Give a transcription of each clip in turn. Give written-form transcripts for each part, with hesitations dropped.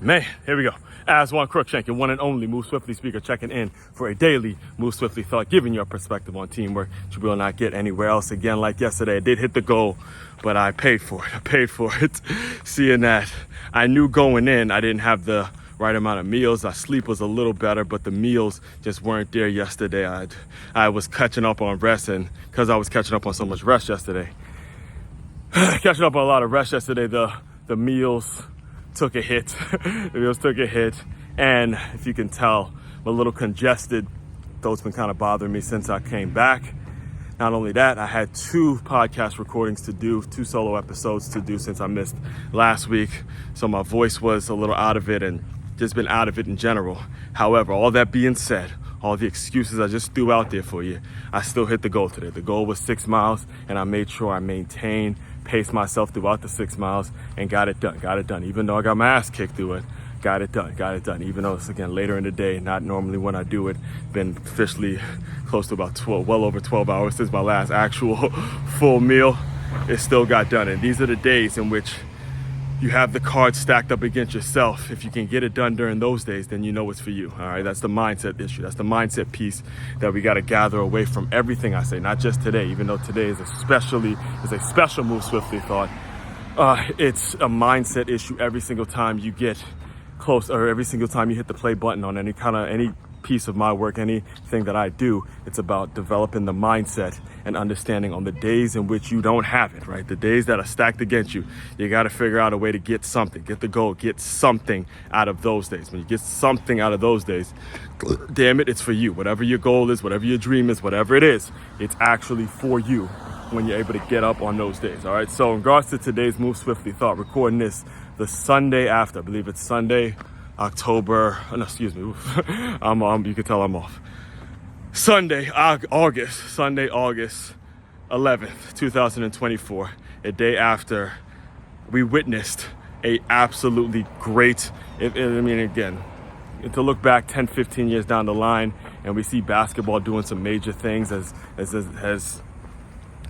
Man, here we go. Aswand, Cruickshank, and one and only Move Swiftly speaker checking in for a daily Move Swiftly thought, giving your perspective on teamwork you will not get anywhere else. Again, like yesterday, I did hit the goal, but I paid for it. Seeing that I knew going in, I didn't have the right amount of meals. Our sleep was a little better, but the meals just weren't there yesterday. I was catching up on rest, and because I was catching up on so much rest yesterday, catching up on a lot of rest yesterday, the meals took a hit. And if you can tell, I'm a little congested. Throat's been kind of bothering me since I came back. Not only that, I had 2 podcast recordings to do, 2 solo episodes to do since I missed last week. So my voice was a little out of it and just been out of it in general. However, all that being said, all the excuses I just threw out there for you, I still hit the goal today. The goal was 6 miles, and I made sure I maintained, paced myself throughout the 6 miles, and got it done. Even though I got my ass kicked through it, got it done. Even though it's, again, later in the day, not normally when I do it. Been officially close to about well over 12 hours since my last actual full meal. It still got done. And these are the days in which you have the cards stacked up against yourself. If you can get it done during those days, then you know it's for you. All right, that's the mindset issue. That's the mindset piece that we got to gather away from everything I say, not just today, even though today is a special Move Swiftly thought. It's a mindset issue every single time you get close, or every single time you hit the play button on any piece of my work, anything that I do. It's about developing the mindset and understanding on the days in which you don't have it, right? The days that are stacked against you, you got to figure out a way to get something, get the goal, get something out of those days. When you get something out of those days, damn it, it's for you. Whatever your goal is, whatever your dream is, whatever it is, it's actually for you when you're able to get up on those days. All right. So in regards to today's Move Swiftly thought, recording this the Sunday after, I believe it's Sunday, October, no, excuse me, you can tell I'm off. Sunday, August 11th, 2024, a day after we witnessed a absolutely great, again, to look back 10, 15 years down the line, and we see basketball doing some major things as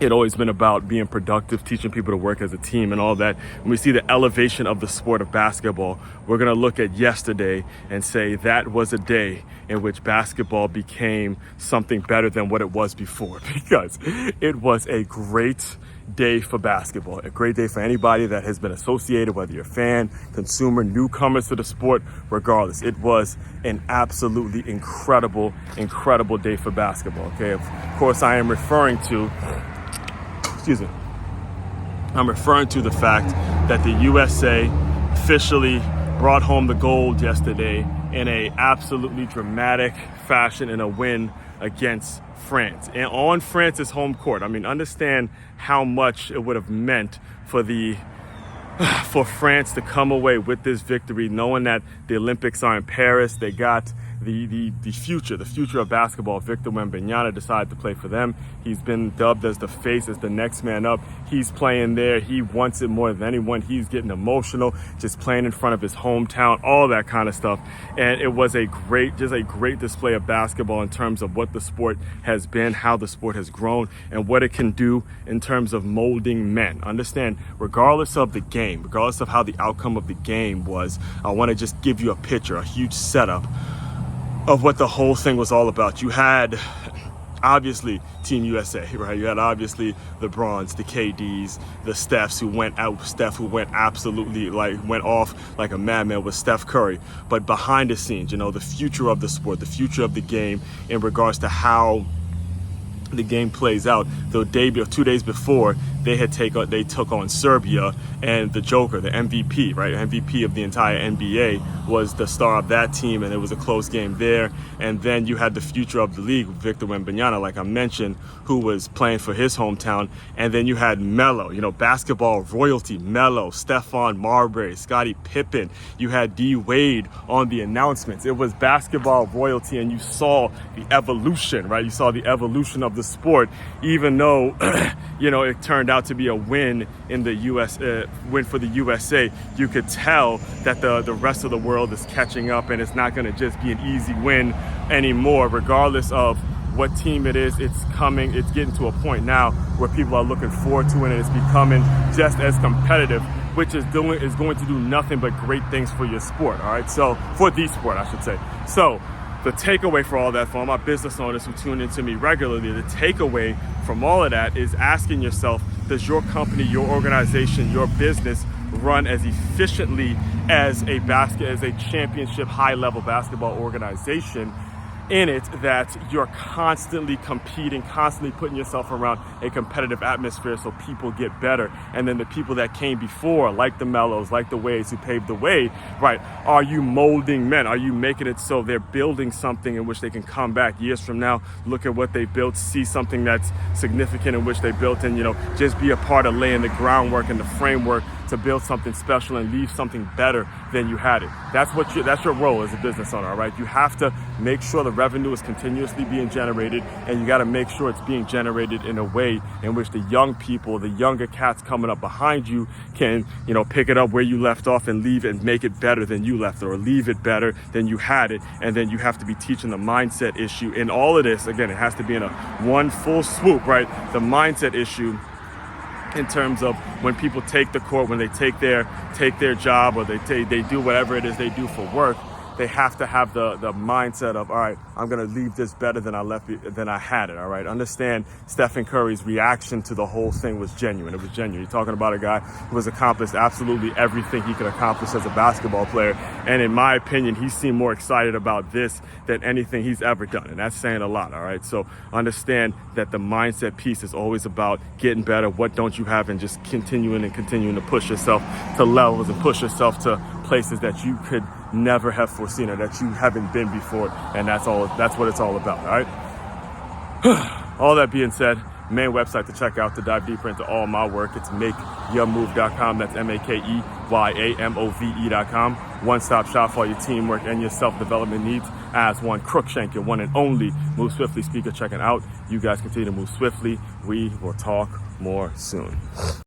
it always been about being productive, teaching people to work as a team and all that. When we see the elevation of the sport of basketball, we're going to look at yesterday and say that was a day in which basketball became something better than what it was before, because it was a great day for basketball, a great day for anybody that has been associated, whether you're a fan, consumer, newcomers to the sport, regardless. It was an absolutely incredible day for basketball. Okay, of course, I am referring to the fact that the USA officially brought home the gold yesterday in a absolutely dramatic fashion in a win against France, and on France's home court. Understand how much it would have meant for France to come away with this victory, knowing that the Olympics are in Paris. They got the future of basketball. Victor Wembanyama decided to play for them. He's been dubbed as the face, as the next man up. He's playing there. He wants it more than anyone. He's getting emotional, just playing in front of his hometown, all that kind of stuff. And it was a great display of basketball in terms of what the sport has been, how the sport has grown, and what it can do in terms of molding men. Understand, regardless of the game, regardless of how the outcome of the game was, I want to just give you a picture, a huge setup of what the whole thing was all about. You had obviously Team USA, right? You had obviously the Bronze, the KDs, the Stephs who went absolutely went off like a madman with Steph Curry. But behind the scenes, the future of the sport, the future of the game in regards to how the game plays out. The day or 2 days before, they took on Serbia, and the Joker, the MVP, right? MVP of the entire NBA, was the star of that team, and it was a close game there. And then you had the future of the league, Victor Wembanyama, like I mentioned, who was playing for his hometown. And then you had Melo, basketball royalty, Melo, Stephon Marbury, Scottie Pippen. You had D Wade on the announcements. It was basketball royalty, and you saw the evolution, right? You saw the evolution of the sport, even though it turned out to be a win in the win for the USA. You could tell that the rest of the world is catching up, and it's not going to just be an easy win anymore, regardless of what team it is. It's getting to a point now where people are looking forward to it, and it's becoming just as competitive which is going to do nothing but great things for your sport. All right, so for the sport, I should say. So the takeaway for all that, for all my business owners who tune into me regularly, the takeaway from all of that is asking yourself, does your company, your organization, your business run as efficiently as a championship high-level basketball organization, in it that you're constantly competing, constantly putting yourself around a competitive atmosphere so people get better. And then the people that came before, like the Melos, like the Waves who paved the way, right? Are you molding men? Are you making it so they're building something in which they can come back years from now, look at what they built, see something that's significant in which they built, and, you know, just be a part of laying the groundwork and the framework to build something special and leave something better than you had it. That's your role as a business owner, all right? You have to make sure the revenue is continuously being generated, and you got to make sure it's being generated in a way in which the young people, the younger cats coming up behind you can, you know, pick it up where you left off and leave and make it better than you left it, or leave it better than you had it. And then you have to be teaching the mindset issue. In all of this, again, it has to be in a one full swoop, right? The mindset issue in terms of when people take the court, when they take their job, or they do whatever it is they do for work, they have to have the mindset of, all right, I'm going to leave this better than I had it. All right. Understand Stephen Curry's reaction to the whole thing was genuine. It was genuine. You're talking about a guy who has accomplished absolutely everything he could accomplish as a basketball player. And in my opinion, he seemed more excited about this than anything he's ever done. And that's saying a lot. All right. So understand that the mindset piece is always about getting better. What don't you have? And just continuing to push yourself to levels and push yourself to places that you could never have foreseen or that you haven't been before. And that's what it's all about. All right. All that being said, main website to check out to dive deeper into all my work, it's makeyourmove.com. That's makeyourmove.com. One-stop shop for all your teamwork and your self-development needs. Aswand, Cruickshank, your one and only Move Swiftly speaker checking out. You guys continue to move swiftly. We will talk more soon.